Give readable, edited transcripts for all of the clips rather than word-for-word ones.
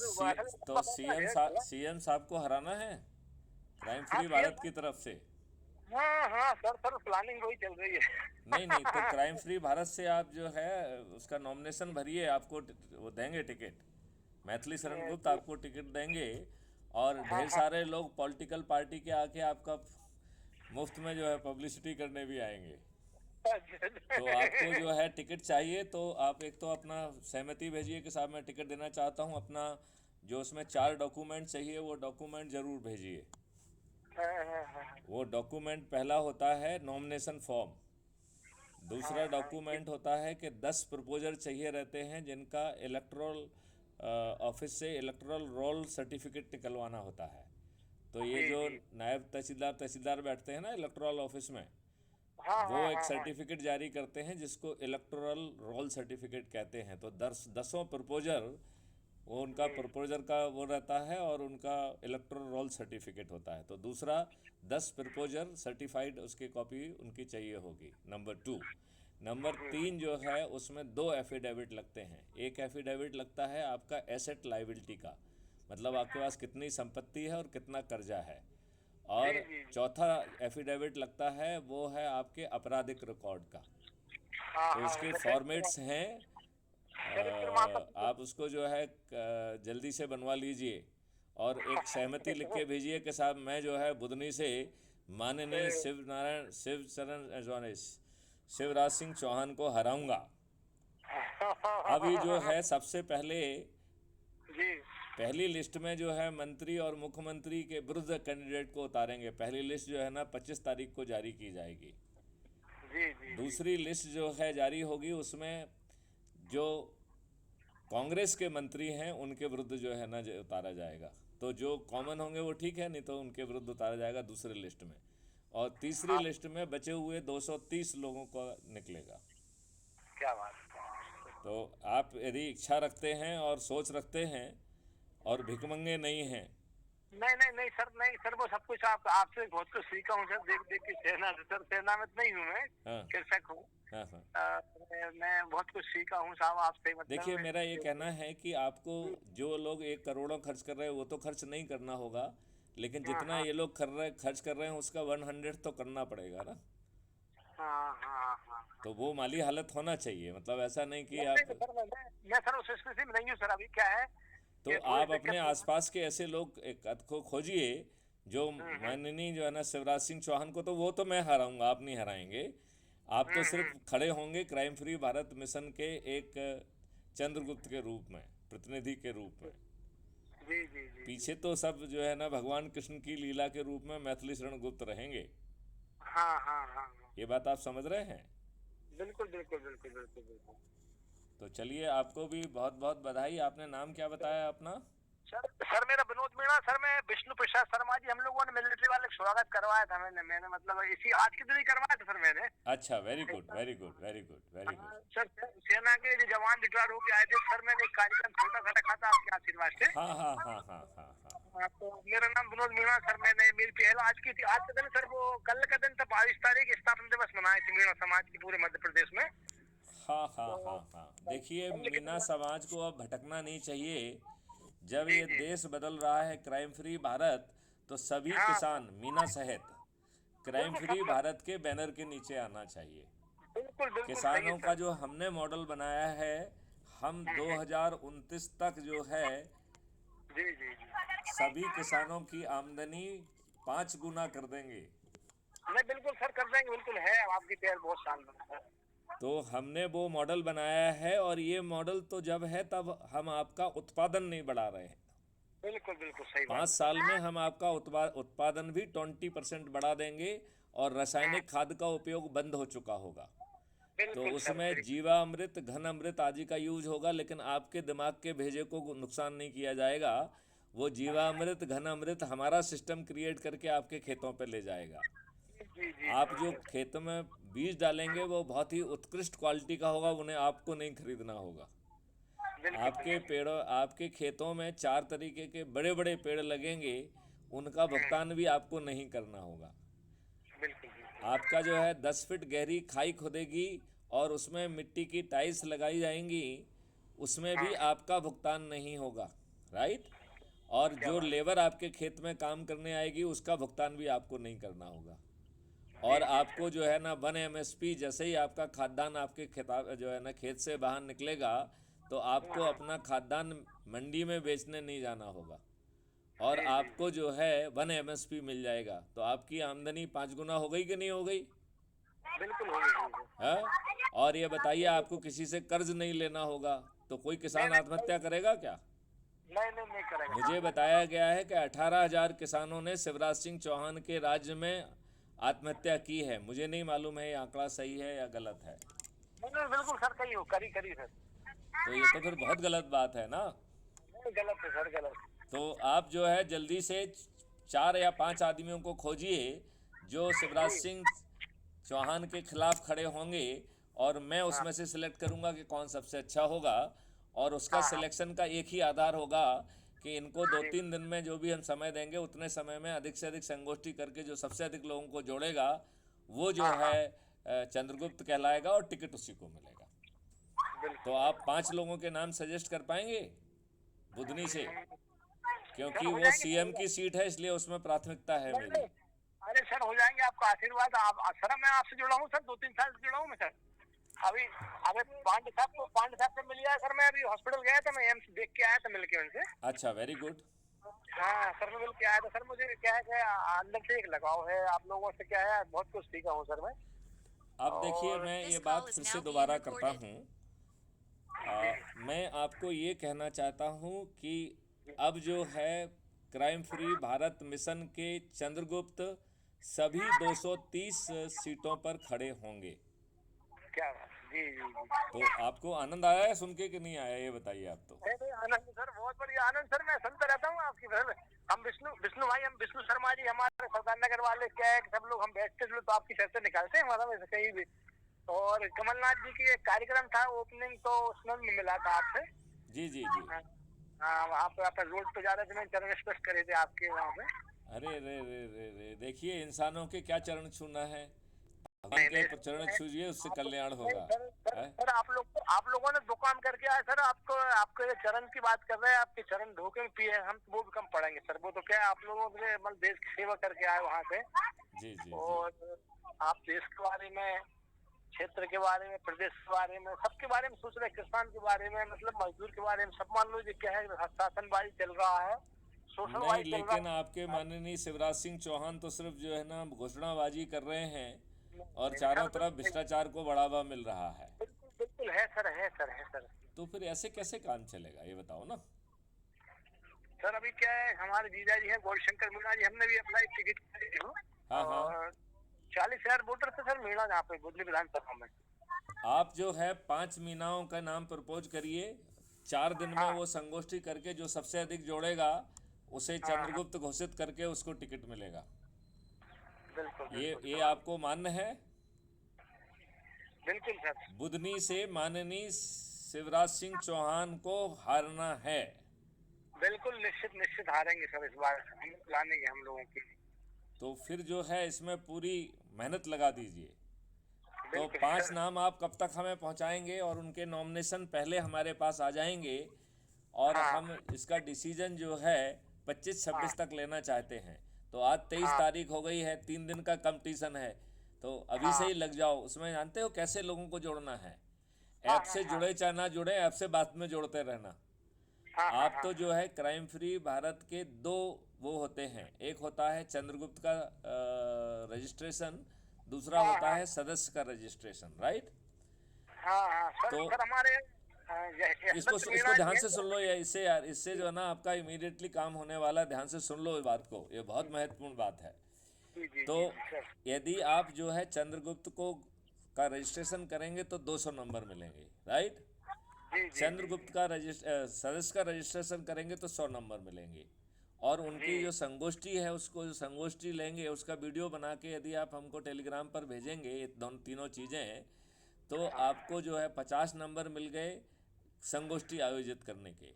तो सीएम साहब को हराना है क्राइम हाँ फ्री सीएम। भारत की तरफ से। हाँ हाँ सर, सर प्लानिंग वही चल रही नहीं नहीं, तो है। क्राइम फ्री भारत से आप जो है उसका नॉमिनेशन भरिए, आपको वो देंगे टिकट। मैथिली शरण गुप्त जी। आपको टिकट देंगे। और हाँ ढेर हाँ। सारे लोग पॉलिटिकल पार्टी के आके आपका मुफ्त में जो है पब्लिसिटी करने भी आएंगे। तो आपको जो है टिकट चाहिए तो आप एक तो अपना सहमति भेजिए कि साहब मैं टिकट देना चाहता हूँ, अपना जो उसमें 4 डॉक्यूमेंट चाहिए वो डॉक्यूमेंट ज़रूर भेजिए। हाँ हाँ हाँ वो डॉक्यूमेंट पहला होता है नॉमिनेशन फॉर्म। दूसरा हाँ हाँ। डॉक्यूमेंट होता है कि 10 प्रपोजर चाहिए रहते हैं जिनका इलेक्ट्रल ऑफिस से इलेक्ट्रल रोल सर्टिफिकेट निकलवाना होता है। तो ये जी जो जी। नायब तहसीलदार तहसीलदार बैठते हैं ना इलेक्ट्रल ऑफिस में, हाँ वो हाँ एक हाँ हाँ। सर्टिफिकेट जारी करते हैं जिसको इलेक्टोरल रोल सर्टिफिकेट कहते हैं। तो 10 प्रपोजर वो उनका जी प्रपोजर का वो रहता है और उनका इलेक्टोरल रोल सर्टिफिकेट होता है। तो दूसरा 10 प्रपोजर सर्टिफाइड उसकी कॉपी उनकी चाहिए होगी, नंबर 2। नंबर 3 जो है उसमें 2 एफिडेविट लगते हैं। एक एफिडेविट लगता है आपका एसेट लाइबिलिटी का, मतलब आपके पास कितनी संपत्ति है और कितना कर्जा है। जी और जी। जी चौथा एफिडेविट लगता है वो है आपके आपराधिक रिकॉर्ड का। हाँ तो हाँ। उसके चरित्र, फॉर्मेट्स हैं। चरित्र माता। आप उसको जो है जल्दी से बनवा लीजिए और एक सहमति लिख के भेजिए कि साहब मैं जो है बुधनी से माननीय शिव नारायण शिव चरण शिवराज सिंह चौहान को हराऊंगा। अभी जो है सबसे पहले जी पहली लिस्ट में जो है मंत्री और मुख्यमंत्री के विरुद्ध कैंडिडेट को उतारेंगे। पहली लिस्ट जो है ना 25 तारीख को जारी की जाएगी। जी जी। जी दूसरी लिस्ट जो है जारी होगी उसमें जो कांग्रेस के मंत्री हैं उनके विरुद्ध जो है ना उतारा जाएगा। तो जो कॉमन होंगे वो ठीक है, नहीं तो उनके विरुद्ध उतारा जाएगा दूसरी लिस्ट में। और तीसरी हाँ। लिस्ट में बचे हुए 230 लोगों का निकलेगा। क्या बात। तो आप यदि इच्छा रखते हैं और सोच रखते हैं और भिखमंगे नहीं हैं। नहीं नहीं नहीं सर, नहीं सर, वो सब कुछ आप आपसे बहुत कुछ सीखा हूँ सर, देख देख के। सेना से सर, सेना में तो नहीं हूँ मैं, हाँ कृषक हूँ। हाँ हाँ। मैं बहुत कुछ सीखा हूँ साहब आपसे, देखिए मतलब। मेरा ये कहना है कि आपको जो लोग 1 करोड़ खर्च कर रहे हैं वो तो खर्च नहीं करना होगा, लेकिन हाँ जितना हाँ ये लोग खर्च कर रहे हैं उसका 100 तो करना पड़ेगा ना। हाँ हाँ हाँ। तो वो माली हालत होना चाहिए, मतलब ऐसा नहीं कि नहीं आप। नहीं सर, मैं सर उस स्थिति में नहीं हूँ सर। अभी क्या है तो कि थोड़ी आप अपने दिक्कत हुई। आसपास के ऐसे लोग एक अद को खोजिए जो हम्म। माननीय जो है ना शिवराज सिंह चौहान को, तो वो तो मैं हराऊंगा, आप नहीं हराएंगे। आप तो सिर्फ हम्म। खड़े होंगे क्राइम फ्री भारत मिशन के एक चंद्रगुप्त के रूप में, प्रतिनिधि के रूप में। जी जी जी जी। पीछे तो सब जो है ना भगवान कृष्ण की लीला के रूप में मैथिली शरण गुप्त रहेंगे। हाँ हाँ हाँ हाँ। ये बात आप समझ रहे हैं। बिल्कुल बिल्कुल बिल्कुल बिल्कुल बिल्कुल। तो चलिए आपको भी बहुत बहुत बधाई। आपने नाम क्या बताया अपना। सर, सर मेरा विनोद मीणा सर। मैं विष्णु प्रसाद शर्मा जी, हम लोगों ने मिलिट्री वाले को स्वागत करवाया था। मैंने मतलब इसी आज के दिन ही करवाया था सर मैंने। अच्छा, very good very good very good very हाँ, गुड। सर सेना के जो जवान रिटायर होके आए थे सर, मैंने एक कार्यक्रम छोटा सा रखा था आपके आशीर्वाद से। हाँ हाँ हाँ हाँ हाँ हाँ हाँ, तो मेरा नाम विनोद मीणा सर। मैंने मेरी पहला आज का दिन सर, वो कल का दिन था, 22 तारीख, स्थापना दिवस मनाए थे मीणा समाज की पूरे मध्य प्रदेश में। हाँ हाँ हाँ तो हाँ। देखिए कल के मीना दिन। समाज को अब भटकना नहीं चाहिए। जब जी ये जी। देश बदल रहा है क्राइम फ्री भारत, तो सभी हाँ हाँ। किसान मीना सहित क्राइम बिल्कुल फ्री सब सब। भारत के बैनर के नीचे आना चाहिए। बिल्कुल बिल्कुल सही है किसानों का सर। जो हमने मॉडल बनाया है, हम हम्म। 2029 तक जो है जी जी जी। सभी किसानों की आमदनी 5 गुना कर देंगे। नहीं बिल्कुल सर, कर देंगे, बिल्कुल है आपकी तैयार बहुत शानदार है। तो हमने वो मॉडल बनाया है और ये मॉडल तो जब है तब हम आपका उत्पादन नहीं बढ़ा रहे हैं। बिल्कुल बिल्कुल सही बात पाँच है साल में सर। हम आपका उत्पादन भी 20% बढ़ा देंगे और हाँ, रासायनिक खाद का उपयोग बंद हो चुका होगा। तो बिल्कुल सर उसमें सही। जीवामृत घन अमृत आदि का यूज होगा, लेकिन आपके दिमाग के भेजे को नुकसान नहीं किया जाएगा। वो जीवामृत घन अमृत हमारा सिस्टम क्रिएट करके आपके खेतों पे ले जाएगा। जी जी आप जी जो जी। खेत में बीज डालेंगे वो बहुत ही उत्कृष्ट क्वालिटी का होगा, उन्हें आपको नहीं खरीदना होगा। बिल्कुल आपके बिल्कुल। पेड़ों आपके खेतों में 4 तरीके के बड़े बड़े पेड़ लगेंगे, उनका भुगतान भी आपको नहीं करना होगा। बिल्कुल बिल्कुल। आपका जो है 10 फीट गहरी खाई खोदेगी और उसमें मिट्टी की टाइल्स लगाई जाएंगी, उसमें भी हाँ आपका भुगतान नहीं होगा। राइट। और जो लेबर आपके खेत में काम करने आएगी उसका भुगतान भी आपको नहीं करना होगा। और आपको जो है ना 1 MSP, जैसे ही आपका खाद्यान्न आपके खेता जो है ना खेत से बाहर निकलेगा तो आपको अपना खाद्यान्न मंडी में बेचने नहीं जाना होगा, और जी जी आपको जो है 1 MSP मिल जाएगा। तो आपकी आमदनी 5 गुना हो गई कि नहीं हो गई? बिल्कुल होगी। है। और ये बताइए, आपको किसी से कर्ज नहीं लेना होगा, तो कोई नहीं किसान नहीं आत्महत्या करेगा क्या? नहीं नहीं नहीं करेंगे। मुझे बताया गया है कि 18,000 किसानों ने शिवराज सिंह चौहान के राज्य में आत्महत्या की है। मुझे नहीं मालूम है ये आंकड़ा सही है या गलत है। नहीं नहीं बिल्कुल सर, कही हो, करी करी सर। तो ये तो फिर बहुत गलत बात है ना। नहीं गलत है सर, गलत। तो आप जो है जल्दी से 4 या 5 आदमियों को खोजिए जो शिवराज जी सिंह चौहान के खिलाफ खड़े होंगे, और मैं हाँ उसमें से सिलेक्ट करूंगा कि कौन सबसे अच्छा होगा। और उसका हाँ हाँ सिलेक्शन का एक ही आधार होगा कि इनको दो जी तीन दिन में जो भी हम समय देंगे उतने समय में अधिक से अधिक संगोष्ठी करके जो सबसे अधिक लोगों को जोड़ेगा वो जो हाँ है हाँ चंद्रगुप्त कहलाएगा, और टिकट उसी को मिलेगा। तो बिल्कुल। आप 5 लोगों के नाम सजेस्ट कर पाएंगे बुधनी से? सर क्योंकि हो वो जाएंगे सीएम की सीट है, इसलिए उसमें प्राथमिकता है नहीं मेरी। नहीं, अरे सर हो जाएंगे, आपका आशीर्वाद। आप सर मैं आपसे जुड़ा हूँ सर, 2-3 साल से जुड़ा हूँ मैं सर। अभी अभी पांडे साहब से मिल गया सर। मैं अभी हॉस्पिटल गया था, मैं एम्स देख के आया था, मिल के उनसे। अच्छा, वेरी गुड। हाँ सर, मैं मिल के आया था सर। मुझे क्या है कि अंदर से एक लगाव है आप लोगों से, क्या है, बहुत कुछ सीखा हूँ सर मैं। अब देखिए, और मैं ये This बात call is फिर now से being दोबारा करता recorded. हूँ। मैं आपको ये कहना चाहता हूँ कि अब जो है क्राइम फ्री भारत मिशन के चंद्रगुप्त सभी 230 सीटों पर खड़े होंगे। क्या बात, जी जी जी। तो आपको आनंद आया है सुन के कि नहीं आया, ये बताइए आप तो। नहीं नहीं, आनंद सर, बहुत बढ़िया आनंद सर। मैं सुनता रहता हूँ आपकी सर। हम विष्णु विष्णु भाई, हम विष्णु शर्मा जी, हमारे सरदार नगर वाले, क्या है कि सब लोग हम बैठते थे तो आपकी चर्चा निकालते हैं हमारा वैसे कहीं भी। और कमलनाथ जी की एक कार्यक्रम था ओपनिंग, तो उसमें भी मिला था आपसे। जी जी जी। हाँ हाँ, वहाँ पे आप रोड पे जा रहे थे, मैं चरण स्पर्श करे थे आपके वहाँ पे। अरे रे रे रे रे, देखिए इंसानों के क्या चरण छूना है, भगवान नहीं के नहीं चरण छूजिए, उससे आप कल्याण नहीं होगा। सर सर है। सर, आप लोगों ने दो काम करके आए सर। आपको आपके ये चरण की बात कर रहे हैं, आपके चरण धोखे में पिए, हम वो भी कम पड़ेंगे सर। वो तो क्या है, आप लोगों ने मतलब देश की सेवा करके आए वहाँ से। जी जी जी। और आप देश के बारे में, क्षेत्र के बारे में, प्रदेश के बारे में, सबके बारे में सोच रहे हैं। किसान के बारे में, मतलब मजदूर के बारे में, सब मान लो क्या है, शासनबाजी चल रहा है, नहीं, शोषणबाजी चल लेकिन रहा आपके है। माननीय शिवराज सिंह चौहान तो सिर्फ जो है ना घोषणाबाजी कर रहे हैं, और सर चारों तरफ बिल्कुल भ्रष्टाचार को बढ़ावा मिल रहा है। बिल्कुल बिल्कुल है सर, है सर, है सर। तो फिर ऐसे कैसे काम चलेगा, ये बताओ ना। सर अभी क्या है, हमारे जीजा जी हैं गौरीशंकर मीणा जी, हमने भी अप्लाई टिकट करी हो। हाँ हाँ। और 40,000 वोटर थे सर मीणा यहाँ पे बुधनी विधानसभा में। आप जो है 5 मीनाओं का नाम प्रपोज करिए, 4 दिन में हाँ वो संगोष्ठी करके जो सबसे अधिक जोड़ेगा उसे हाँ हाँ चंद्रगुप्त घोषित करके उसको टिकट मिलेगा। बिल्कुल ये बिल्कुल ये आपको मान्य है? बिल्कुल सर। बुधनी से माननीय शिवराज सिंह चौहान को हारना है। बिल्कुल निश्चित निश्चित हारेंगे सर इस बार, हम लानेंगे हम लोगों की। तो फिर जो है इसमें पूरी मेहनत लगा दीजिए। तो बिल्कुल 5 सर। नाम आप कब तक हमें पहुंचाएंगे, और उनके नॉमिनेशन पहले हमारे पास आ जाएंगे, और हाँ हम इसका डिसीजन जो है हाँ 25-26 तक लेना चाहते हैं। तो आज 23 हाँ तारीख हो गई है, 3 दिन का कंपटीशन है। तो अभी से हाँ ही लग जाओ उसमें। जानते हो कैसे लोगों को जोड़ना है? हाँ ऐप हाँ से हाँ जुड़े चाहे ना जुड़े, ऐप से बाद में जोड़ते रहना। हाँ हाँ आप हाँ तो जो है क्राइम फ्री भारत के 2 वो होते हैं, एक होता है चंद्रगुप्त का रजिस्ट्रेशन, दूसरा हाँ होता हाँ है सदस्य का रजिस्ट्रेशन, राइट। हाँ हाँ सर। तो सर हमारे इसको यशवंत इसको मीणा जी ध्यान हैं से सुन लो, या इससे यार, इससे जो है ना आपका इमीडिएटली काम होने वाला है। ध्यान से सुन लो इस बात को, ये बहुत महत्वपूर्ण बात है। जी जी तो जी जी सर। यदि आप जो है चंद्रगुप्त को का रजिस्ट्रेशन करेंगे तो 200 नंबर मिलेंगे, राइट। जी जी जी चंद्रगुप्त का सदस्य का रजिस्ट्रेशन करेंगे तो 100 नंबर मिलेंगे। और जी उनकी जो संगोष्ठी है उसको, जो संगोष्ठी लेंगे उसका वीडियो बना के यदि आप हमको टेलीग्राम पर भेजेंगे, ये दोनों तीनों चीज़ें, तो आपको जो है 50 नंबर मिल गए संगोष्ठी आयोजित करने के। जी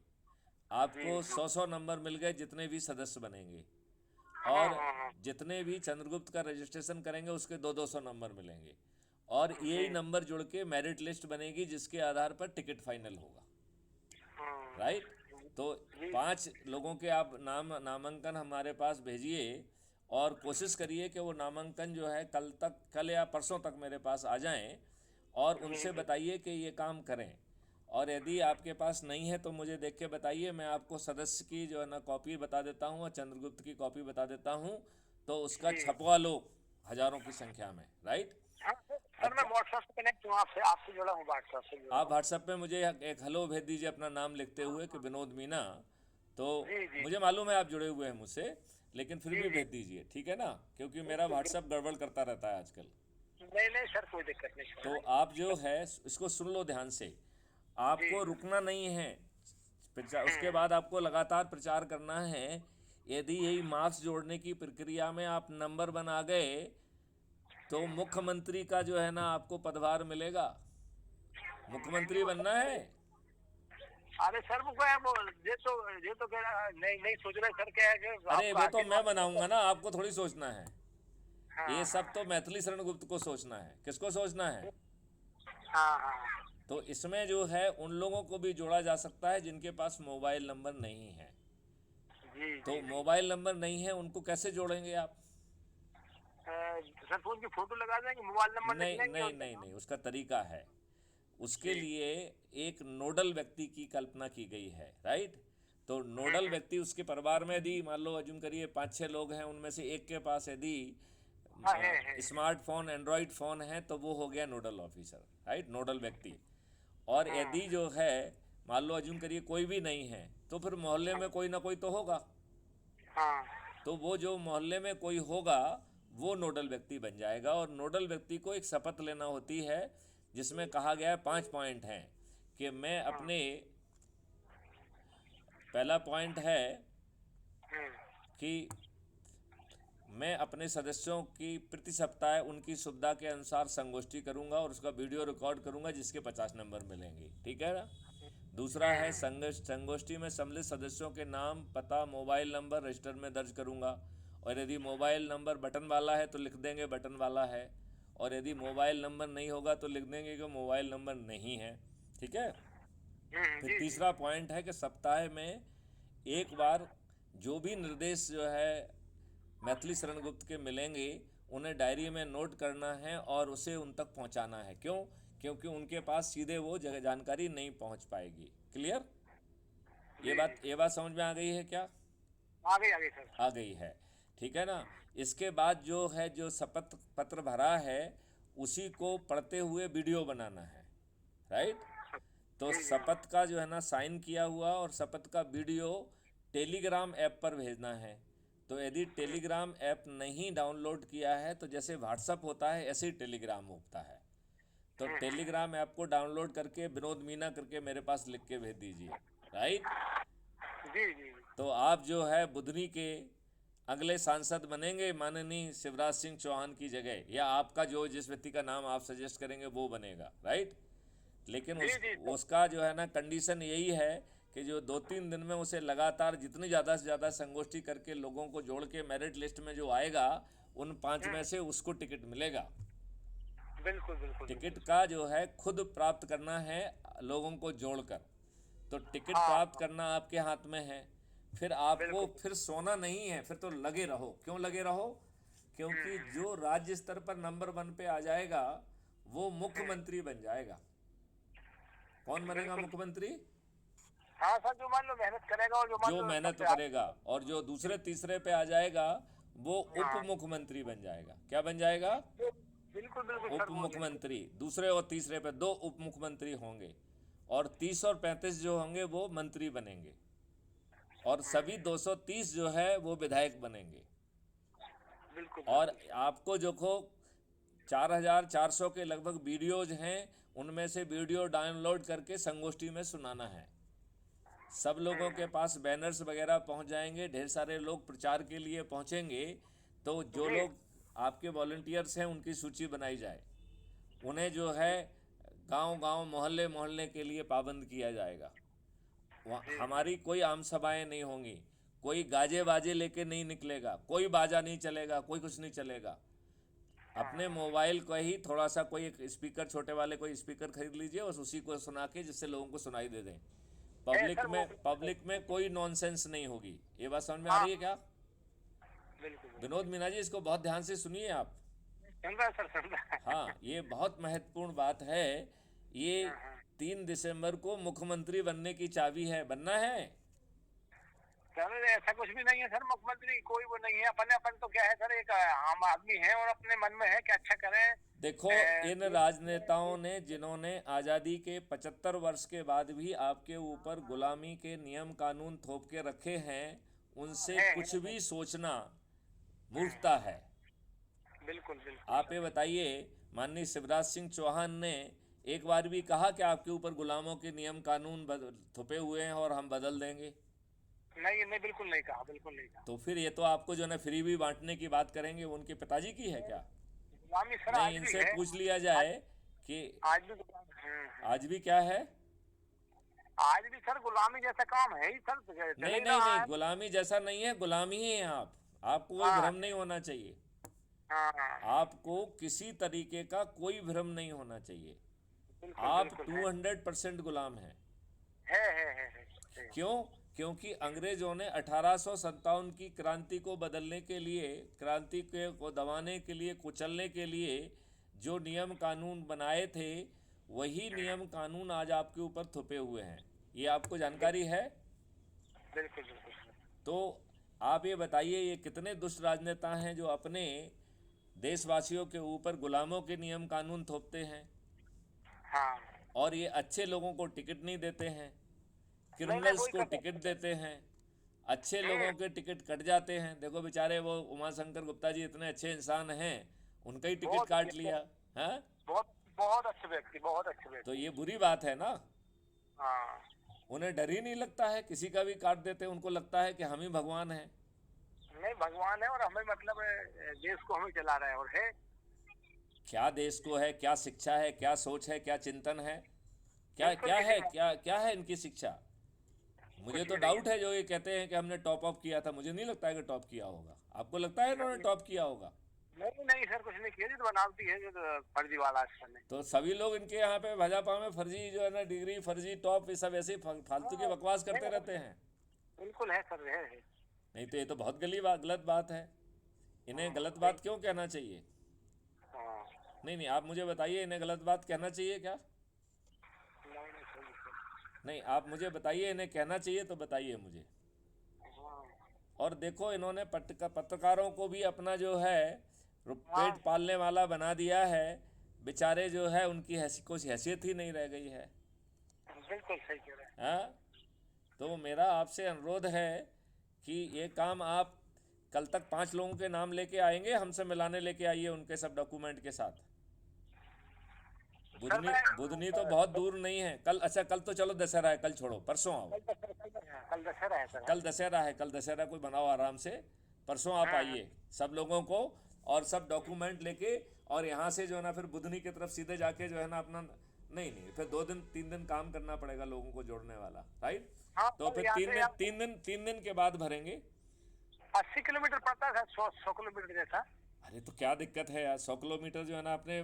आपको जी 100 नंबर मिल गए जितने भी सदस्य बनेंगे। हाँ और हाँ हाँ जितने भी चंद्रगुप्त का रजिस्ट्रेशन करेंगे उसके 200 नंबर मिलेंगे। और यही जी नंबर जुड़ के मेरिट लिस्ट बनेगी जिसके आधार पर टिकट फाइनल होगा, हाँ राइट। तो 5 लोगों के आप नामांकन हमारे पास भेजिए और कोशिश करिए कि वो नामांकन जो है कल या परसों तक मेरे पास आ जाएं और उनसे बताइए कि ये काम करें। और यदि आपके पास नहीं है तो मुझे देख के बताइए, मैं आपको सदस्य की जो है ना कॉपी बता देता हूँ और चंद्रगुप्त की कॉपी बता देता हूँ, तो उसका छपवा लो हजारों की संख्या में, राइट। हाँ सर, मैं अच्छा, व्हाट्सएप से कनेक्ट हूँ, आपसे आपसे जुड़ा हूँ, व्हाट्सएप से जुड़ा आप हूँ। व्हाट्सएप पे मुझे एक हेलो भेज दीजिए अपना नाम लिखते हुए कि विनोद मीना। तो जी जी मुझे मालूम है आप जुड़े हुए हैं मुझसे, लेकिन फिर जी भी जी। भेज दीजिए, ठीक है ना, क्योंकि मेरा बिल्कुल व्हाट्सएप गड़बड़ करता रहता है आजकल। नहीं नहीं सर, कोई दिक्कत नहीं तो सर। आप जो है इसको सुन लो ध्यान से, जी। आपको रुकना नहीं है। उसके हम्म। बाद आपको लगातार प्रचार करना है। यदि यही मार्क्स जोड़ने की प्रक्रिया में आप नंबर बना गए तो मुख्यमंत्री का जो है ना आपको पदभार मिलेगा। मुख्यमंत्री बनना है। अरे सर वो क्या है, वो ये तो कह रहा नहीं नहीं सोच रहे सर, क्या है कि अरे आपका वो तो आगे मैं बनाऊंगा ना, आपको थोड़ी सोचना है। ये हाँ सब तो मैथिली शरण गुप्त को सोचना है। किसको सोचना है? हाँ हाँ। तो इसमें जो है उन लोगों को भी जोड़ा जा सकता है जिनके पास मोबाइल नंबर नहीं है। जी तो जी जी। मोबाइल नंबर नहीं है, उनको कैसे जोड़ेंगे आप? सर फोन की फोटो लगा देंगे, मोबाइल नंबर लिख नहीं लेंगे नहीं और क्या। नहीं नहीं, उसका तरीका है। उसके जी। लिए एक नोडल व्यक्ति की कल्पना की गई है, राइट। तो नोडल हम्म। व्यक्ति उसके परिवार में यदि मान लो अज्यूम करिए 5-6 लोग हैं, उनमें से एक के पास यदि हाँ है। स्मार्टफोन एंड्रॉयड फ़ोन है तो वो हो गया नोडल ऑफिसर, राइट, नोडल व्यक्ति। और हम्म। यदि जो है मान लो अज्यूम करिए कोई भी नहीं है तो फिर मोहल्ले में कोई ना कोई तो होगा। हाँ तो वो जो मोहल्ले में कोई होगा वो नोडल व्यक्ति बन जाएगा। और नोडल व्यक्ति को एक शपथ लेना होती है जिसमें कहा गया है 5 पॉइंट हैं कि मैं हाँ। अपने, पहला पॉइंट है हम्म। कि मैं अपने सदस्यों की प्रति सप्ताह उनकी सुविधा के अनुसार संगोष्ठी करूंगा और उसका वीडियो रिकॉर्ड करूंगा जिसके 50 नंबर मिलेंगे, ठीक है ना। दूसरा है संगोष्ठी में सम्मिलित सदस्यों के नाम, पता, मोबाइल नंबर रजिस्टर में दर्ज करूंगा। और यदि मोबाइल नंबर बटन वाला है तो लिख देंगे बटन वाला है, और यदि मोबाइल नंबर नहीं होगा तो लिख देंगे कि मोबाइल नंबर नहीं है, ठीक है। फिर जी जी। तीसरा पॉइंट है कि सप्ताह में एक बार जो भी निर्देश जो है मैथिली शरण गुप्त के मिलेंगे उन्हें डायरी में नोट करना है और उसे उन तक पहुंचाना है। क्यों? क्योंकि उनके पास सीधे वो जगह जानकारी नहीं पहुंच पाएगी। क्लियर? जी जी। ये बात समझ में आ गई है क्या? आ गई सर। आ गई है, ठीक है ना। इसके बाद जो है जो शपथ पत्र भरा है उसी को पढ़ते हुए वीडियो बनाना है, राइट। तो जी जी। शपथ का जो है ना साइन किया हुआ और शपथ का वीडियो टेलीग्राम ऐप पर भेजना है। तो यदि टेलीग्राम ऐप नहीं डाउनलोड किया है तो जैसे व्हाट्सअप होता है ऐसे ही टेलीग्राम होता है। तो टेलीग्राम ऐप को डाउनलोड करके विनोद मीना करके मेरे पास लिख के भेज दीजिए, राइट। जी जी। तो आप जो है बुधनी के अगले सांसद बनेंगे माननीय शिवराज सिंह चौहान की जगह, या आपका जो जिस व्यक्ति का नाम आप सजेस्ट करेंगे वो बनेगा, राइट। लेकिन जी जी सर। उसका जो है ना कंडीशन यही है कि जो 2-3 दिन में उसे लगातार जितनी ज़्यादा से ज़्यादा संगोष्ठी करके लोगों को जोड़ के मेरिट लिस्ट में जो आएगा उन 5 में से उसको टिकट मिलेगा। बिल्कुल बिल्कुल टिकट बिल्कुल। का जो है खुद प्राप्त करना है लोगों को जोड़कर। तो टिकट हाँ प्राप्त करना आपके हाथ में है। फिर आपको बिल्कुल। फिर सोना नहीं है, फिर तो लगे रहो। क्यों लगे रहो? क्योंकि जो राज्य स्तर पर नंबर 1 पे आ जाएगा वो मुख्यमंत्री बन जाएगा। कौन बनेगा बिल्कुल। मुख्यमंत्री? हाँ सर, जो मान लो मेहनत करेगा और जो मान जो लो मेहनत सबसे करेगा। और जो दूसरे तीसरे पे आ जाएगा वो उप हाँ मुख्यमंत्री बन जाएगा। क्या बन जाएगा? बिल्कुल बिल्कुल उप सर बोलिए। मुख्यमंत्री। दूसरे और तीसरे पे 2 उप मुख्यमंत्री होंगे और 30 और 35 जो होंगे वो मंत्री बनेंगे और सभी 230 जो है वो विधायक बनेंगे। बिल्कुल और बिल्कुल सर। आपको जो खो 4400 के लगभग वीडियोज हैं, उनमें से वीडियो डाउनलोड करके संगोष्ठी में सुनाना है। सब लोगों के पास बैनर्स वगैरह पहुंच जाएंगे, ढेर सारे लोग प्रचार के लिए पहुंचेंगे। तो जो जी लोग आपके वॉलंटियर्स हैं उनकी सूची बनाई जाए। उन्हें जो है गांव गांव मोहल्ले मोहल्ले के लिए पाबंद किया जाएगा। जी जी। हमारी कोई आम सभाएं नहीं होंगी, कोई गाजे बाजे लेके नहीं निकलेगा, कोई बाजा नहीं चलेगा, कोई कुछ नहीं चलेगा। अपने मोबाइल को ही थोड़ा सा कोई एक स्पीकर छोटे वाले कोई स्पीकर खरीद लीजिए, बस उसी को सुना के जिससे लोगों को सुनाई दे दें। पब्लिक में कोई नॉनसेंस नहीं होगी। ये बात समझ में आ हाँ रही है क्या? बिल्कुल बिल्कुल। विनोद मीना जी, इसको बहुत ध्यान से सुनिए आप। सुन रहा है सर, सुन रहा है। हाँ, ये बहुत महत्वपूर्ण बात है। ये हाँ हाँ। 3 दिसंबर को मुख्यमंत्री बनने की चाबी है, बनना है। सर ऐसा कुछ भी नहीं है सर, मुख्यमंत्री कोई वो नहीं है। अपन तो क्या है सर, एक आम आदमी है और अपने मन में है कि अच्छा करें। देखो, इन देश राजनेताओं ने जिन्होंने आज़ादी के 75 वर्ष के बाद भी आपके ऊपर गुलामी के नियम कानून थोप के रखे हैं, उनसे कुछ है। भी सोचना मूर्खता है। बिल्कुल बिल्कुल आप सर। ये बताइए, माननीय शिवराज सिंह चौहान ने एक बार भी कहा कि आपके ऊपर गुलामों के नियम कानून थोपे हुए हैं और हम बदल देंगे? नहीं नहीं, बिल्कुल नहीं कहा, बिल्कुल नहीं कहा। तो फिर ये तो आपको जो है फ्री भी बांटने की बात करेंगे, वो उनके पिताजी की है क्या? गुलामी सर नहीं, आज भी इनसे है। पूछ लिया आज जाए कि आज भी आज भी क्या है। आज भी सर गुलामी जैसा काम है ही सर, चल नहीं ही नहीं रहा नहीं, है। गुलामी जैसा नहीं है, गुलामी ही हैं आप। आपको कोई हाँ भ्रम नहीं होना चाहिए। हाँ हाँ। आपको किसी तरीके का कोई भ्रम नहीं होना चाहिए। बिल्कुल आप बिल्कुल 200% गुलाम हैं। है। क्यों? क्योंकि अंग्रेजों ने 1857 की क्रांति को बदलने के लिए, क्रांति को दबाने के लिए, कुचलने के लिए जो नियम कानून बनाए थे, वही नियम कानून आज आपके ऊपर थोपे हुए हैं। ये आपको जानकारी है? बिल्कुल बिल्कुल सर। तो आप ये बताइए, ये कितने दुष्ट राजनेता हैं जो अपने देशवासियों के ऊपर गुलामों के नियम कानून थोपते हैं, हाँ। और ये अच्छे लोगों को टिकट नहीं देते हैं, नहीं नहीं, क्रिमिनल्स वही को कर टिकट देते हैं, अच्छे लोगों के टिकट कट जाते हैं। देखो बेचारे वो उमाशंकर गुप्ता जी इतने अच्छे इंसान हैं, उनका ही टिकट बहुत काट लिया है। बहुत बहुत अच्छे व्यक्ति, बहुत अच्छे तो व्यक्ति। ये बुरी बात है ना। हाँ। उन्हें डर ही नहीं लगता है, किसी का भी काट देते हैं, उनको लगता है कि हम ही भगवान हैं। नहीं, भगवान है और हमें मतलब देश को हमें चला रहे हैं और है। क्या देश को है, क्या शिक्षा है, क्या सोच है, क्या चिंतन है, क्या बिल्कुल क्या किसी है, का क्या है इनकी शिक्षा? मुझे कुछ तो भी नहीं डाउट है जो ये कहते हैं कि हमने टॉप अप किया था। मुझे नहीं लगता है कि टॉप किया होगा। आपको लगता है इन्होंने है। टॉप किया होगा? नहीं नहीं सर, कुछ नहीं किया जी, तो बनावटी है जो, तो फर्जी वाला है ने। तो सभी लोग इनके यहाँ पे भाजपा में फर्जी जो है ना, डिग्री फर्जी टॉप, ये सब ऐसे ही फालतू की बकवास करते नहीं, रहते हैं। बिल्कुल है सर, है। नहीं तो ये तो बहुत गलत बात है। इन्हें गलत सही। बात क्यों कहना चाहिए? हाँ। नहीं नहीं, आप मुझे बताइए, इन्हें गलत बात कहना चाहिए क्या? नहीं नहीं, सही सर। नहीं, आप मुझे बताइए, इन्हें कहना चाहिए तो बताइए मुझे। हाँ और देखो, इन्होंने पत्रकारों को भी अपना जो है हाँ। पेट पालने वाला बना दिया है। बेचारे जो है, उनकी कुछ हैसियत ही नहीं रह गई है। बिल्कुल सही कह रहे हैं। हाँ, तो मेरा आपसे अनुरोध है कि ये काम आप कल तक 5 लोगों के नाम लेके आएंगे, हमसे मिलाने लेके आइए उनके सब डॉक्यूमेंट के साथ। सर बुधनी मैं बुधनी तो बहुत दूर नहीं है। कल, अच्छा कल तो चलो दशहरा है, कल छोड़ो, परसों आओ। कल दशहरा है सर। कल दशहरा है, कल दशहरा कोई बनाओ आराम से। परसों आप आइए सब लोगों को, और सब डॉक्यूमेंट लेके, और यहाँ से जो है ना फिर बुधनी की तरफ सीधे जाके जो है ना अपना, नहीं नहीं, फिर 2 दिन 3 दिन काम करना पड़ेगा लोगों को जोड़ने वाला, राइट। हाँ तो सर, फिर यहाँ 3 से दिन आप 3 दिन के बाद भरेंगे। 80 किलोमीटर पड़ता है सर, 100 किलोमीटर जैसा। अरे तो क्या दिक्कत है यार, 100 किलोमीटर जो है ना, अपने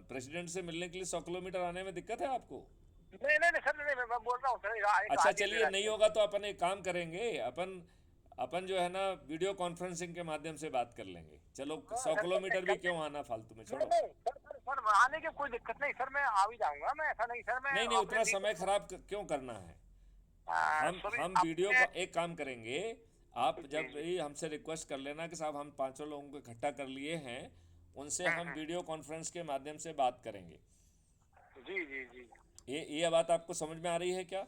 प्रेसिडेंट से मिलने के लिए 100 किलोमीटर आने में दिक्कत है आपको? नहीं नहीं नहीं सर, नहीं, मैं बोल रहा हूँ सर, अच्छा चलिए, नहीं होगा तो अपन एक काम करेंगे, अपन जो है ना वीडियो कॉन्फ्रेंसिंग के माध्यम से बात कर लेंगे। चलो, 100 किलोमीटर भी क्यों आना फालतू में, नहीं छोड़ो। नहीं सर, आने की कोई दिक्कत नहीं सर, मैं आ भी जाऊंगा। मैं ऐसा नहीं सर, मैं नहीं नहीं, अपने उतना समय खराब क्यों करना है? हम वीडियो अपने को एक काम करेंगे, आप जब भी हमसे रिक्वेस्ट कर लेना कि साहब हम 5 लोगों को इकट्ठा कर लिए हैं, उनसे हम वीडियो कॉन्फ्रेंस के माध्यम से बात करेंगे। जी जी जी। ये बात आपको समझ में आ रही है क्या?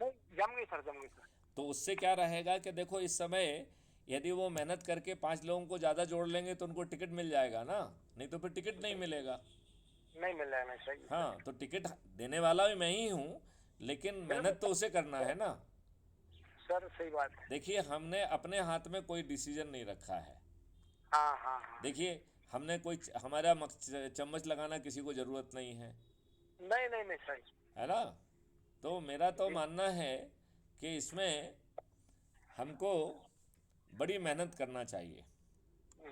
नहीं, जम गई सर, जम गई सर। तो उससे क्या रहेगा कि देखो, इस समय यदि वो मेहनत करके 5 लोगों को ज़्यादा जोड़ लेंगे तो उनको टिकट मिल जाएगा ना, नहीं तो फिर टिकट नहीं मिलेगा। नहीं मिल रहा है, नहीं सही। हाँ, तो टिकट देने वाला भी मैं ही हूँ, लेकिन मेहनत तो उसे करना है ना। सर सही बात है। देखिए, हमने अपने हाथ में कोई डिसीजन नहीं रखा है। हाँ हाँ हाँ। देखिए, हमने कोई हमारा चम्मच लगाना किसी को ज़रूरत नहीं है, नहीं नहीं नहीं, सही। है ना। तो मेरा तो मानना है कि इसमें हमको बड़ी मेहनत करना चाहिए।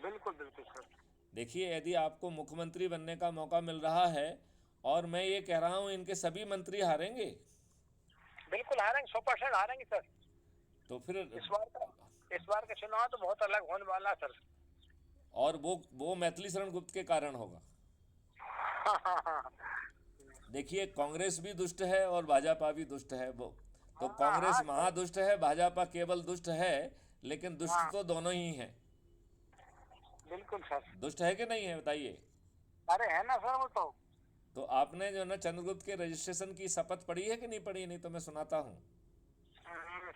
बिल्कुल बिल्कुल सर। देखिए, यदि आपको मुख्यमंत्री बनने का मौका मिल रहा है, और मैं ये कह रहा हूँ इनके सभी मंत्री हारेंगे, बिल्कुल हारेंगे, 100% हारेंगे सर। तो फिर इस बार का चुनाव तो बहुत अलग होने वाला है सर। और वो मैथिली शरण गुप्त के कारण होगा। हाँ हाँ हाँ देखिए, कांग्रेस भी दुष्ट है और भाजपा भी दुष्ट है। वो तो हाँ कांग्रेस हाँ सर, महादुष्ट है, भाजपा केवल दुष्ट है, लेकिन दुष्ट हाँ तो दोनों ही हैं। बिल्कुल सर। दुष्ट है कि नहीं है, बताइए। अरे है ना सर वो तो। तो आपने जो है ना चंद्रगुप्त के रजिस्ट्रेशन की शपथ पढ़ी है कि नहीं पढ़ी? नहीं तो मैं सुनाता हूँ।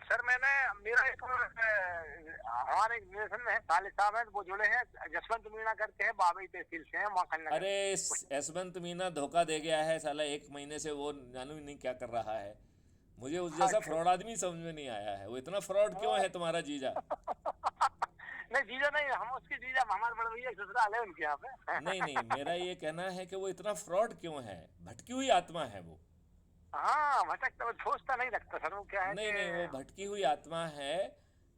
सर मैंने, मेरा एक हमारे एक रिलेशन में है, साले साहब हैं, वो जुड़े हैं, जसवंत मीणा करके है, बाबई तहसील से है, माखन नगर। अरे यशवंत मीना धोखा दे गया है साला, 1 महीने से वो मालूम ही नहीं क्या कर रहा है। मुझे उस जैसा अच्छा। फ्रॉड आदमी समझ में नहीं आया है। वो इतना फ्रॉड क्यों है तुम्हारा जीजा? नहीं जीजा नहीं, हम उसके जीजा, हमारे बड़े भैया ससुराल है उनके यहाँ पे। नहीं नहीं, मेरा ये कहना है कि वो इतना फ्रॉड क्यों है? भटकी हुई आत्मा है वो। हाँ भटकता, वो सोचता नहीं रखता सर, वो क्या है नहीं कि। नहीं, वो भटकी हुई आत्मा है।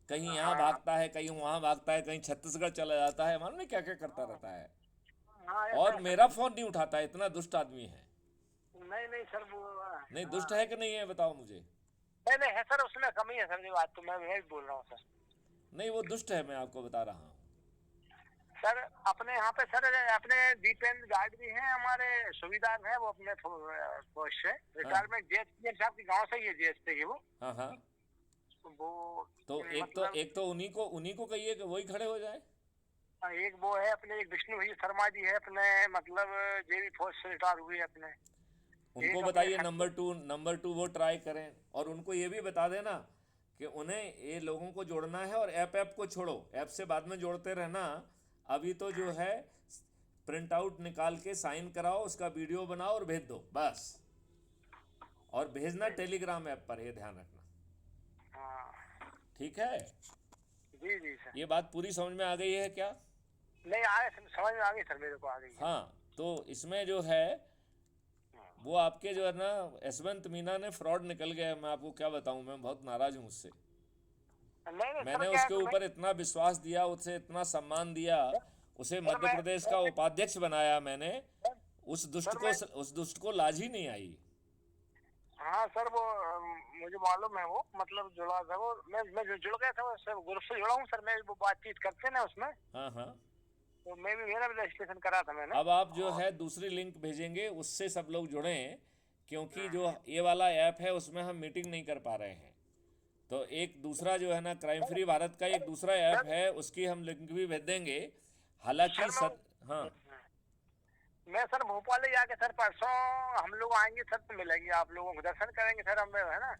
कहीं यहाँ हाँ भागता है, कहीं वहाँ भागता है, कहीं छत्तीसगढ़ चला जाता है, मालूम नहीं क्या क्या करता रहता है। हाँ और ऐसा है मेरा सर। फोन नहीं उठाता है, इतना दुष्ट आदमी है। नहीं नहीं सर वो, नहीं, हाँ। दुष्ट है कि नहीं है, बताओ मुझे। नहीं नहीं है सर, उसमें कमी है सर, ये बात तो मैं भी बोल रहा हूँ सर। नहीं, वो दुष्ट है, मैं आपको बता रहा हूँ। सर अपने यहाँ पे सर, अपने दीपेंद्र गार्ड भी हैं हमारे, सुविधार हैं वो, अपने पोस्ट से हाँ रिटायरमेंट, जेएसपी साहब के गांव से ही है, जेएसपी की वो। हाँ हाँ। वो तो मतलब एक तो उन्हीं को कहिए कि वही खड़े हो जाए। एक वो है अपने, एक विष्णु भैया शर्मा जी है अपने, मतलब जेबी फौज से रिटायर हुए अपने। उनको एक अपने बताइए नंबर टू वो ट्राई करें। और उनको ये भी बता देना कि उन्हें ये लोगों को जोड़ना है, और ऐप को छोड़ो, ऐप से बाद में जोड़ते रहना। अभी तो जो है प्रिंट आउट निकाल के साइन कराओ, उसका वीडियो बनाओ और भेज दो बस। और भेजना टेलीग्राम ऐप पर, ये ध्यान रखना। हाँ ठीक है? जी जी सर। ये बात पूरी समझ में आ गई है क्या? नहीं आए, समझ में आ गई सर, मेरे को आ गई है। हाँ। तो इसमें जो है वो आपके जो है ना यशवंत मीना ने फ्रॉड निकल गया। मैं आपको क्या बताऊं, मैं बहुत नाराज हूं उससे। नहीं नहीं सर मैंने क्या है उसके कि ऊपर इतना विश्वास दिया, उसे इतना सम्मान दिया, उसे सर मध्य मैं प्रदेश का उपाध्यक्ष बनाया मैंने। सर मैं उस दुष्ट को लाज ही नहीं आई। हाँ सर वो मुझे मालूम है, वो मतलब जुड़ा था वो, मैं जुड़ गया था सर, ग्रुप से जुड़ा हूँ सर मैं, वो बातचीत करते ना उसमें, हाँ हाँ। तो मैं भी, मेरा भी रजिस्ट्रेशन करा था मैंने। अब आप जो और है दूसरी लिंक भेजेंगे, उससे सब लोग जुड़ें। क्योंकि जो ये वाला ऐप है उसमें हम मीटिंग नहीं कर पा रहे हैं। तो एक दूसरा जो है ना, क्राइम फ्री भारत का एक दूसरा ऐप सर है, उसकी हम लिंक भी भेज देंगे। हालांकि सर हाँ। मैं सर भोपाल ही जाके सर परसों हम लोग आएंगे सर, तो मिलेंगे आप लोगों को, दर्शन करेंगे सर हम, है ना।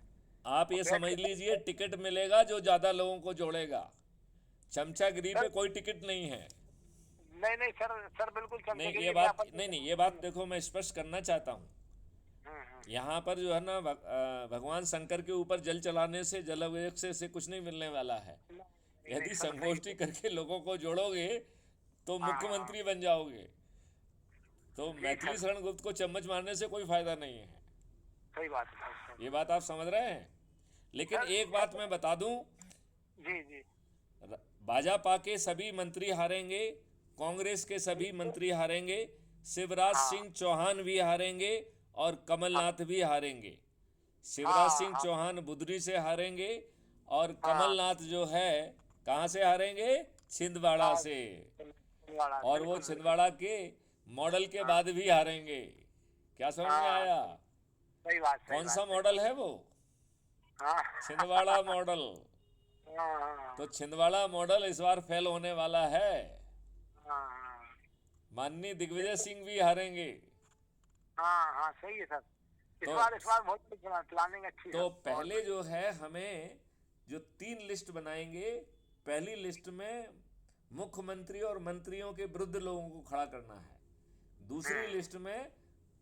आप और ये बैठ समझ के लीजिए, टिकट मिलेगा जो ज़्यादा लोगों को जोड़ेगा। चमचागिरी सर, पे कोई टिकट नहीं है। नहीं नहीं सर, सर बिल्कुल नहीं, चमचगिरी ये में बात अपन। नहीं नहीं, ये बात देखो मैं स्पष्ट करना चाहता हूँ। यहाँ पर जो है ना भगवान शंकर के ऊपर जल चलाने से, जल अभिषेक से कुछ नहीं मिलने वाला है। नहीं नहीं यदि सर सही। संगोष्ठी करके लोगों को जोड़ोगे तो हाँ हाँ मुख्यमंत्री बन जाओगे। तो ठीक मैथिली सर, शरण गुप्त को चम्मच मारने से कोई फायदा नहीं है। सही बात है सर। ये बात आप समझ रहे हैं? लेकिन सर एक बात मैं बता दूं, जी जी भाजपा के सभी मंत्री हारेंगे, कांग्रेस के सभी मंत्री हारेंगे, शिवराज हाँ सिंह चौहान भी हारेंगे, और हाँ कमलनाथ भी हारेंगे। शिवराज हाँ सिंह हाँ चौहान बुधरी से हारेंगे, और हाँ कमलनाथ जो है कहाँ से हारेंगे? छिंदवाड़ा हाँ, से। और वो बिल्कुल बिल्कुल। छिंदवाड़ा के मॉडल के हाँ बाद भी हारेंगे। क्या समझ में हाँ आया? सही बात, सही कौन सा बात, सही मॉडल है वो? बात। हाँ छिंदवाड़ा मॉडल। हाँ हाँ तो छिंदवाड़ा मॉडल इस बार फेल होने वाला है। हाँ माननीय दिग्विजय बिल्कुल। सिंह भी हारेंगे। हाँ हाँ सही है सर। तो इस बार बहुत प्लानिंग अच्छी है तो बहुत पहले बढ़िया। जो है हमें जो 3 लिस्ट बनाएंगे, पहली लिस्ट में मुख्यमंत्री और मंत्रियों के विरुद्ध लोगों को खड़ा करना है। दूसरी लिस्ट में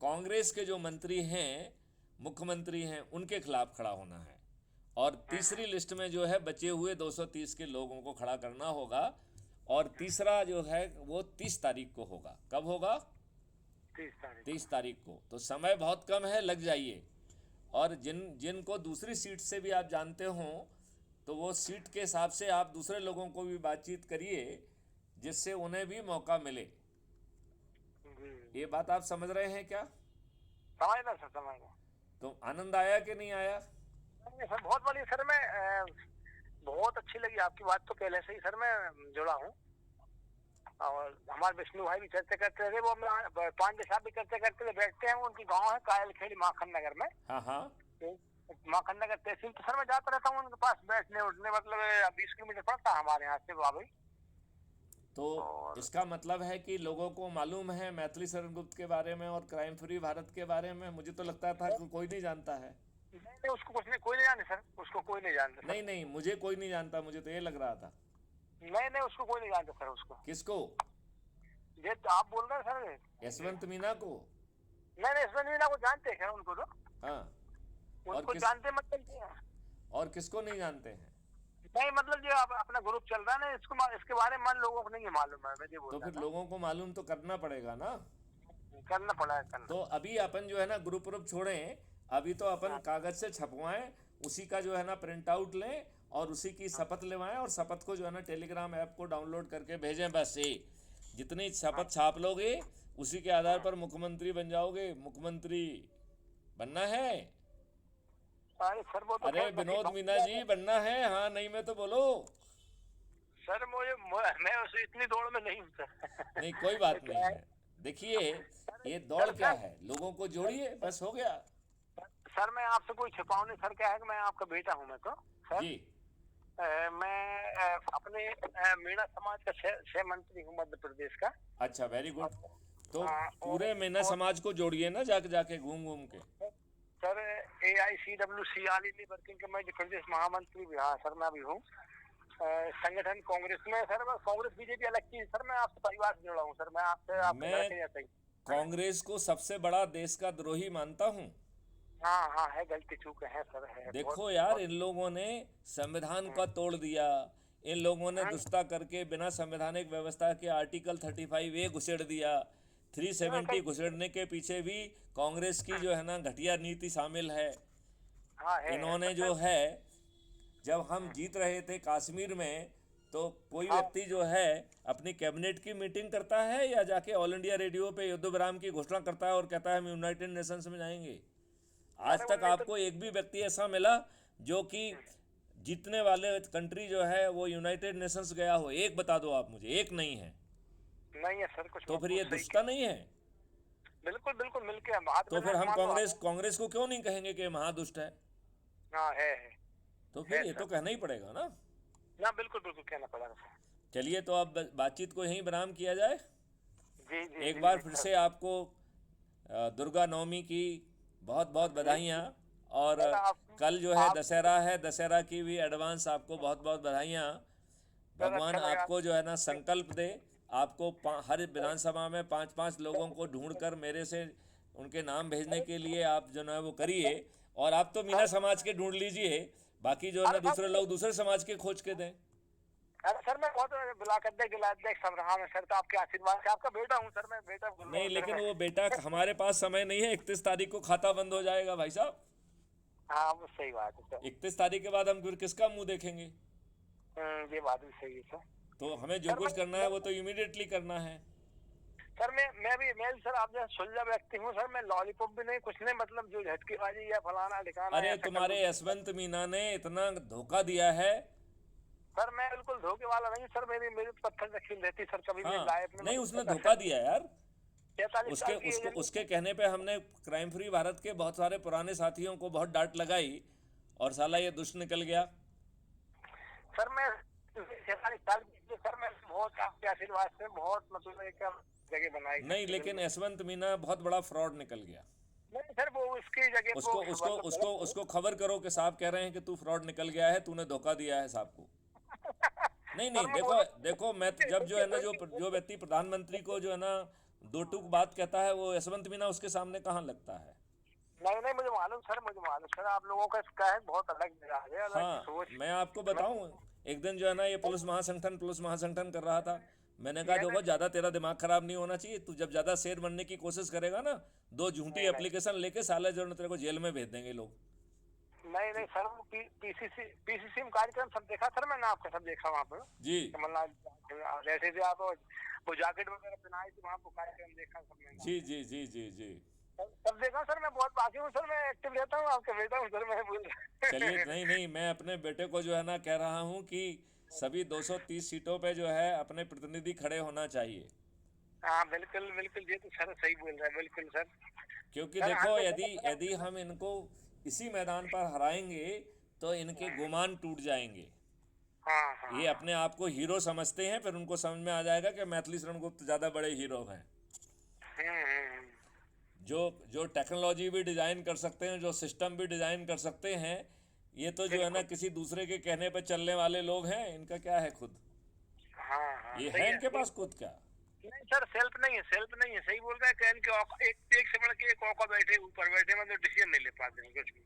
कांग्रेस के जो मंत्री हैं, मुख्यमंत्री हैं, उनके खिलाफ खड़ा होना है। और तीसरी लिस्ट में जो है बचे हुए 230 के लोगों को खड़ा करना होगा। और तीसरा जो है वो 30 तारीख को होगा। कब होगा? 30 तारीख 30 तारीख को। तो समय बहुत कम है, लग जाइए। और जिनको दूसरी सीट से भी आप जानते हो, तो वो सीट के हिसाब से आप दूसरे लोगों को भी बातचीत करिए, जिससे उन्हें भी मौका मिले। जी। ये बात आप समझ रहे हैं क्या? समझ ना सर, समझ ना। तो आनंद आया कि नहीं आया? सर बहुत बढ़िया सर। मैं बहुत अच्छी लगी आपकी बात, तो पहले से ही सर मैं जुड़ा हूँ। और हमारे विष्णु भाई भी चर्चा करते थे, वो पांडे साहब भी चर्चा करते थे, बैठते हैं। उनकी गांव है कायल खेड़ी माखन नगर में। हाँ हाँ। तो माखन नगर तहसील। तो सर मैं जाता रहता हूँ उनके पास बैठने उठने, मतलब 20 किलोमीटर पड़ता है हमारे यहाँ से वाबई। तो और इसका मतलब है कि लोगों को मालूम है मैथिली शरण गुप्त के बारे में और क्राइम फ्री भारत के बारे में। मुझे तो लगता था कि कोई नहीं जानता है। नहीं नहीं, उसको कुछ नहीं, कोई नहीं जानते सर, उसको कोई नहीं जानता सर। नहीं नहीं, मुझे कोई नहीं जानता, मुझे तो ये लग रहा था। नहीं नहीं, उसको कोई नहीं जानता सर उसको। किसको? ये तो आप बोल रहे हैं सर। यशवंत मीना को? नहीं नहीं, इसमें मीना को जानते हैं उनको तो। हाँ। और उनको किस जानते मतलब क्या है? और किसको नहीं जानते हैं? नहीं मतलब जो अपना ग्रुप चल रहा है ना, इसके बारे में लोगों को नहीं मालूम है, मैं ये बोल तो रहा फिर था। लोगों को मालूम तो करना पड़ेगा ना। करना पड़ा है करना। तो अभी अपन जो है ना ग्रुप ग्रुप छोड़ें, अभी तो अपन हाँ कागज से छपवाएं, उसी का जो है ना प्रिंट आउट लें और उसी की शपथ लेवाएं, और शपथ को जो है ना टेलीग्राम ऐप को डाउनलोड करके भेजें। बस ये जितनी हाँ शपथ छाप लोगे उसी के आधार हाँ। पर मुख्यमंत्री बन जाओगे। मुख्यमंत्री बनना है? अरे सर वो तो अरे खैर नसीब विनोद मीना भगवान जी है। बनना है, हाँ नहीं में तो बोलो। सर मैं उसे इतनी दौड़ में नहीं हूँ सर। नहीं कोई बात नहीं क्या है है। देखिए, ये दौड़ सर क्या सर है, लोगों को जोड़िए, बस हो गया। सर मैं आपसे कोई छिपाऊ नहीं सर। क्या है कि मैं आपका बेटा हूँ मैं तो सर। जी। मैं अपने मीणा समाज का छह मंत्री हूँ मध्य प्रदेश का। अच्छा, वेरी गुड। तो और पूरे मीना समाज को जोड़िए ना, जाके जाके घूम घूम के। Sir AICWC all India working committee प्रदेश महामंत्री भी, हाँ सर मैं भी हूँ। संगठन कांग्रेस में सर। मैं कांग्रेस बीजेपी अलग चीज सर। मैं आपसे परिवार से जुड़ा हूँ सर। मैं आपसे आपके घर मैं के जैसा ही। कांग्रेस को सबसे बड़ा देश का द्रोही मानता हूँ। हाँ हाँ है, गलती चूक है सर, है बहुत देखो यार, बहुत। इन लोगों ने संविधान हम्म, का तोड़ दिया। इन लोगों ने हाँ दुष्टा करके बिना संवैधानिक व्यवस्था के आर्टिकल 35A घुसेड़ दिया। हाँ, 370 घुसेड़ने के पीछे भी कांग्रेस की जो है ना घटिया नीति शामिल है। हाँ है इन्होंने सर। जो है, जब हम जीत रहे थे कश्मीर में, तो कोई हाँ व्यक्ति जो है अपनी कैबिनेट की मीटिंग करता है या जाके ऑल इंडिया रेडियो पे युद्ध विराम की घोषणा करता है और कहता है हम यूनाइटेड नेशंस में जाएंगे? आज अरे तक उन्नीस आपको एक भी व्यक्ति ऐसा मिला जो कि जीतने वाले कंट्री जो है वो यूनाइटेड नेशंस गया हो? एक बता दो आप मुझे, एक नहीं है। नहीं है सर, कुछ तो फिर बिल्कुल ये सही दुष्टा नहीं है? बिल्कुल बिल्कुल मिलके हम हाथ तो मिला फिर हम मान लो कांग्रेस हाथ। कांग्रेस को क्यों नहीं कहेंगे कि ये महादुष्ट है? हाँ है तो है फिर ये तो सर। कहना ही पड़ेगा ना। ना बिल्कुल बिल्कुल कहना पड़ेगा सर। चलिए, तो अब बातचीत को यहीं विराम किया जाए। जी जी एक जी बार जी फिर सर। से आपको दुर्गा नवमी की बहुत बहुत जी बधाइयाँ। और सर कल जो है आप दशहरा है, दशहरा की भी एडवांस आपको बहुत बहुत बधाइयाँ। सर भगवान अच्छा लगा। आपको जो है ना संकल्प दे। आपको हर विधानसभा में 5-5 लोगों को ढूंढकर मेरे से उनके नाम भेजने के लिए आप जो है वो करिए। और आप तो मीना सर समाज के ढूंढ लीजिए, बाकी जो है ना अरे दूसरे सर लोग दूसरे समाज के खोज के दें। अरे सर मैं बहुत गिलाद्देक सब रहा मैं सर। तो आपके आशीर्वाद से आपका बेटा हूँ सर। मैं बेटा बोल रहा नहीं, हूँ सर लेकिन मैं। वो बेटा हमारे पास समय नहीं है। 31 तारीख को खाता बंद हो जाएगा भाई साहब। हाँ वो सही बात है सर। 31 तारीख के बाद हम फिर किसका मुंह देखेंगे? ये बात भी सही है सर। तो हमें जो सर कुछ करना है मैं वो तो इमीडिएटली करना है। सर मैं भी सर आप जैसे सुलझा व्यक्ति हूँ सर। मैं लॉलीपॉप भी नहीं, कुछ नहीं, मतलब जो झटकेबाजी या फलाना ठिकाना अरे ऐसा कर तुम्हारे लूँ। यशवंत मीना ने इतना धोखा दिया है। सर मैं बिल्कुल धोखे वाला नहीं सर। मेरी मेरी तो पत्थर रखी रहती सर। कभी भी हाँ, लाइफ में नहीं उसने मतलब धोखा दिया यार। 43 साल उसके की उसको एज में। उसके कहने पे हमने क्राइम फ्री भारत के बहुत सारे पुराने साथियों को बहुत डांट लगाई, और साला ये दुष्ट निकल गया। सर मैं 46 साल की सर। मैं बहुत आपके आशीर्वाद से बहुत मतलब एक जगह बनाई नहीं, घर लेकिन में। यशवंत मीना बहुत बड़ा फ्रॉड निकल गया। नहीं सर वो उसकी जगह वो उसको उसको मतलब उसको गलत उसको खबर करो कि साहब कह रहे हैं कि तू फ्रॉड निकल गया है, तूने धोखा दिया है साहब को। है। नहीं नहीं, सर मैं देखो बोला देखो, मैं तो जब जो है ना जो व्यक्ति प्रधानमंत्री को जो है ना दो टूक बात कहता है, वो यशवंत मीना उसके सामने कहाँ लगता है। नहीं नहीं, मुझे मालूम सर, मुझे मालूम सर। आप लोगों का इसका है बहुत अलग मिजाज है, अलग हाँ, सोच। मैं आपको मैं बताऊं, एक दिन जो है ना ये पुलिस महासंगठन कर रहा था। मैंने कहा मैंने देखो, ज़्यादा तेरा दिमाग खराब नहीं होना चाहिए। तू जब ज़्यादा शेर बनने की कोशिश करेगा ना, 2 झूठी नहीं नहीं एप्लीकेशन लेके साले जो है ना तेरे को जेल में भेज देंगे लोग। नहीं नहीं सर। वो पीसीसी में कार्यक्रम सब देखा सर मैंने, आपका सब देखा वहाँ पे। जी कमलनाथ जैसे भी आप वो जैकेट वगैरह पहनाई थी वहाँ पे, कार्यक्रम देखा सब मैंने। जी जी जी जी जी। सब देखा हूँ सर, मैं बहुत बाकी हूँ सर, मैं एक्टिव रहता हूँ, आपका बेटा हूँ सर, मैं बोल चलिए, नहीं नहीं, मैं अपने बेटे को जो है ना कह रहा हूँ कि सभी 230 सीटों पे जो है अपने प्रतिनिधि खड़े होना चाहिए। हाँ बिल्कुल बिल्कुल, ये तो सर सही बोल रहे हैं, बिल्कुल सर। क्योंकि सर हाँ देखो, तो यदि यदि हम इनको इसी मैदान पर हराएंगे तो इनके गुमान टूट जाएंगे। हाँ हाँ ये अपने आप को हीरो समझते हैं, फिर उनको समझ में आ जाएगा कि मैथिली शरण गुप्त ज़्यादा बड़े हीरो हैं। हम्म। जो जो टेक्नोलॉजी भी डिज़ाइन कर सकते हैं, जो सिस्टम भी डिज़ाइन कर सकते हैं, ये तो जो है ना बिल्कुल। किसी दूसरे के कहने पर चलने वाले लोग हैं। इनका क्या है खुद? हाँ हाँ ये सही है है, इनके पास बिल्कुल। खुद क्या? नहीं सर, सेल्फ नहीं है, सेल्फ नहीं है, सही बोल रहे हैं। कहन के एक से बढ़ के एक औका बैठे, ऊपर बैठे, मतलब डिसीजन नहीं ले पाते हैं कुछ भी।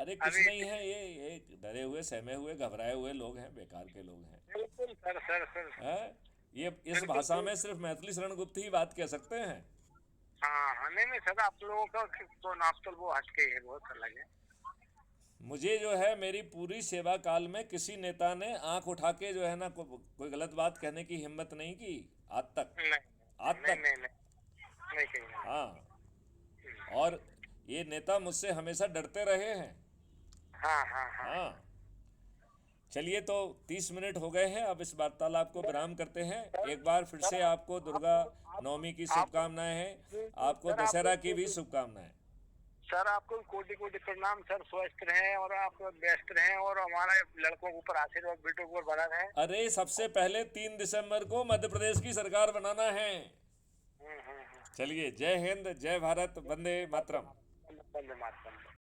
अरे कुछ अभी नहीं है, ये डरे हुए, सहमे हुए, घबराए हुए लोग हैं, बेकार के लोग हैं। बिल्कुल सर सर सर। हैं? ये इस बिल्कुल भाषा सही। में सिर्फ मैथिली शरण गुप्त ही बात कह सकते हैं। हाँ हाँ, नहीं नहीं सर, आप लोगों का तो नापतोल वो हटके है, बहुत अलग है। मुझे जो है मेरी पूरी सेवा काल में किसी नेता ने आंख उठा के जो है ना कोई गलत बात कहने की हिम्मत नहीं की आज तक। नहीं आज नहीं तक। नहीं नहीं, नहीं कहीं नहीं। हाँ। और ये नेता मुझसे हमेशा डरते रहे हैं। हाँ हाँ हाँ। हाँ। चलिए, तो 30 मिनट हो गए हैं, अब इस वार्तालाप को विराम करते हैं। एक बार फिर सर से आपको दुर्गा नवमी की आप शुभकामनाएं हैं। आपको सर दशहरा की भी आपको शुभकामनाएं। सर आपको कोटि कोटि प्रणाम सर, स्वस्थ रहें और आप व्यस्त रहें, और हमारे लड़कों के ऊपर आशीर्वाद, बेटों के ऊपर बना रहे। अरे, सबसे पहले 3 दिसंबर को मध्य प्रदेश की सरकार बनाना है। चलिए, जय हिंद, जय भारत, वंदे मातरम। वंदे मातरम।